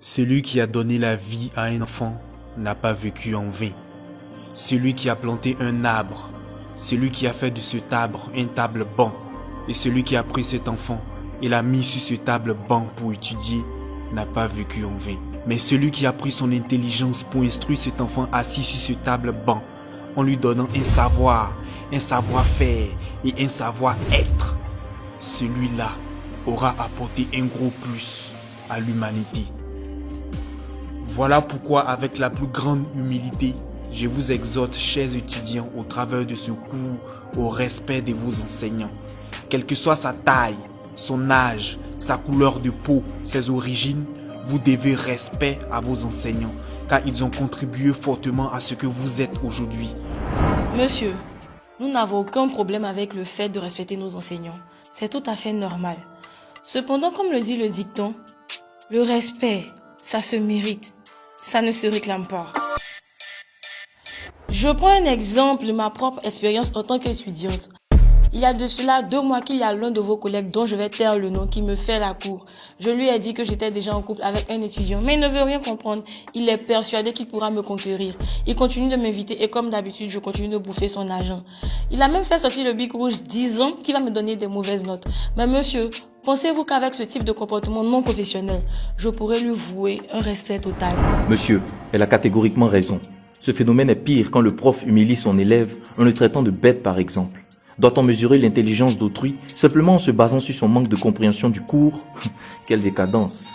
Celui qui a donné la vie à un enfant n'a pas vécu en vain. Celui qui a planté un arbre, celui qui a fait de cet arbre un table-banc, et celui qui a pris cet enfant et l'a mis sur ce table-banc pour étudier, n'a pas vécu en vain. Mais celui qui a pris son intelligence pour instruire cet enfant assis sur ce table-banc, en lui donnant un savoir-faire et un savoir-être, celui-là aura apporté un gros plus à l'humanité. Voilà pourquoi, avec la plus grande humilité, je vous exhorte, chers étudiants, au travers de ce cours, au respect de vos enseignants. Quelle que soit sa taille, son âge, sa couleur de peau, ses origines, vous devez respect à vos enseignants, car ils ont contribué fortement à ce que vous êtes aujourd'hui. Monsieur, nous n'avons aucun problème avec le fait de respecter nos enseignants. C'est tout à fait normal. Cependant, comme le dit le dicton, le respect, ça se mérite. Ça ne se réclame pas. Je prends un exemple de ma propre expérience en tant qu'étudiante. Il y a de cela 2 mois qu'il y a l'un de vos collègues dont je vais taire le nom qui me fait la cour. Je lui ai dit que j'étais déjà en couple avec un étudiant, mais il ne veut rien comprendre. Il est persuadé qu'il pourra me conquérir. Il continue de m'inviter et comme d'habitude, je continue de bouffer son argent. Il a même fait sortir le bic rouge disant qu'il va me donner des mauvaises notes. Mais monsieur, pensez-vous qu'avec ce type de comportement non professionnel, je pourrais lui vouer un respect total? Monsieur, elle a catégoriquement raison. Ce phénomène est pire quand le prof humilie son élève en le traitant de bête par exemple. Doit-on mesurer l'intelligence d'autrui simplement en se basant sur son manque de compréhension du cours? Quelle décadence!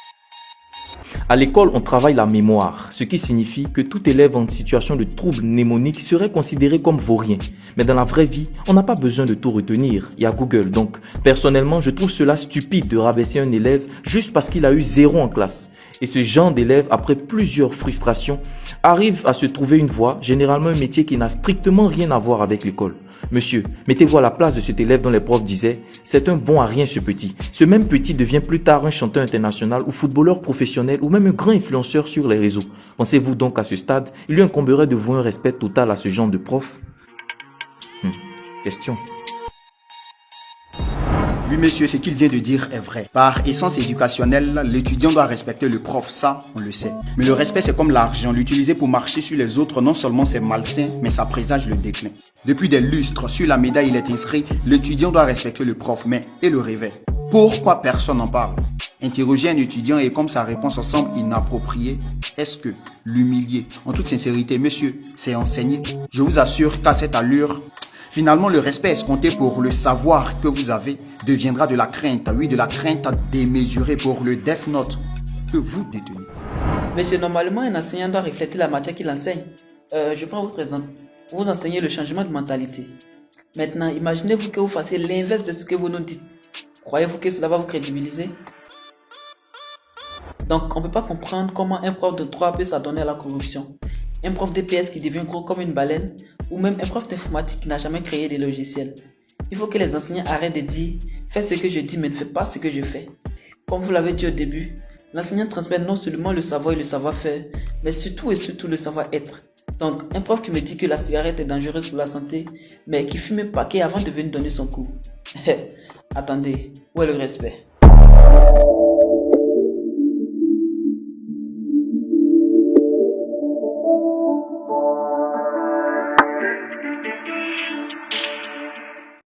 À l'école, on travaille la mémoire, ce qui signifie que tout élève en situation de trouble mnémonique serait considéré comme vaurien. Mais dans la vraie vie, on n'a pas besoin de tout retenir. Il y a Google, donc personnellement, je trouve cela stupide de rabaisser un élève juste parce qu'il a eu 0 en classe. Et ce genre d'élève, après plusieurs frustrations, arrive à se trouver une voie, généralement un métier qui n'a strictement rien à voir avec l'école. Monsieur, mettez-vous à la place de cet élève dont les profs disaient « c'est un bon à rien ce petit ». Ce même petit devient plus tard un chanteur international ou footballeur professionnel ou même un grand influenceur sur les réseaux. Pensez-vous donc à ce stade, il lui incomberait de vouer un respect total à ce genre de prof? Question. Oui, monsieur, ce qu'il vient de dire est vrai. Par essence éducationnelle, l'étudiant doit respecter le prof, ça, on le sait. Mais le respect, c'est comme l'argent. L'utiliser pour marcher sur les autres, non seulement c'est malsain, mais ça présage le déclin. Depuis des lustres, sur la médaille, il est inscrit « L'étudiant doit respecter le prof, mais et le réveil ». Pourquoi personne n'en parle? Interroger un étudiant et comme sa réponse semble inappropriée, est-ce que l'humilier? En toute sincérité, monsieur, c'est enseigner. Je vous assure qu'à cette allure, finalement, le respect escompté pour le savoir que vous avez deviendra de la crainte, oui, de la crainte démesurée pour le Death Note que vous détenez. Monsieur, normalement, un enseignant doit refléter la matière qu'il enseigne. Je prends votre exemple. Vous enseignez le changement de mentalité. Maintenant, imaginez-vous que vous fassiez l'inverse de ce que vous nous dites. Croyez-vous que cela va vous crédibiliser? Donc, on ne peut pas comprendre comment un prof de droit peut s'adonner à la corruption. Un prof d'EPS qui devient gros comme une baleine, ou même un prof d'informatique qui n'a jamais créé des logiciels. Il faut que les enseignants arrêtent de dire « fais ce que je dis mais ne fais pas ce que je fais ». Comme vous l'avez dit au début, l'enseignant transmet non seulement le savoir et le savoir-faire, mais surtout et surtout le savoir-être. Donc, un prof qui me dit que la cigarette est dangereuse pour la santé, mais qui fume un paquet avant de venir donner son cours. Attendez, où est le respect?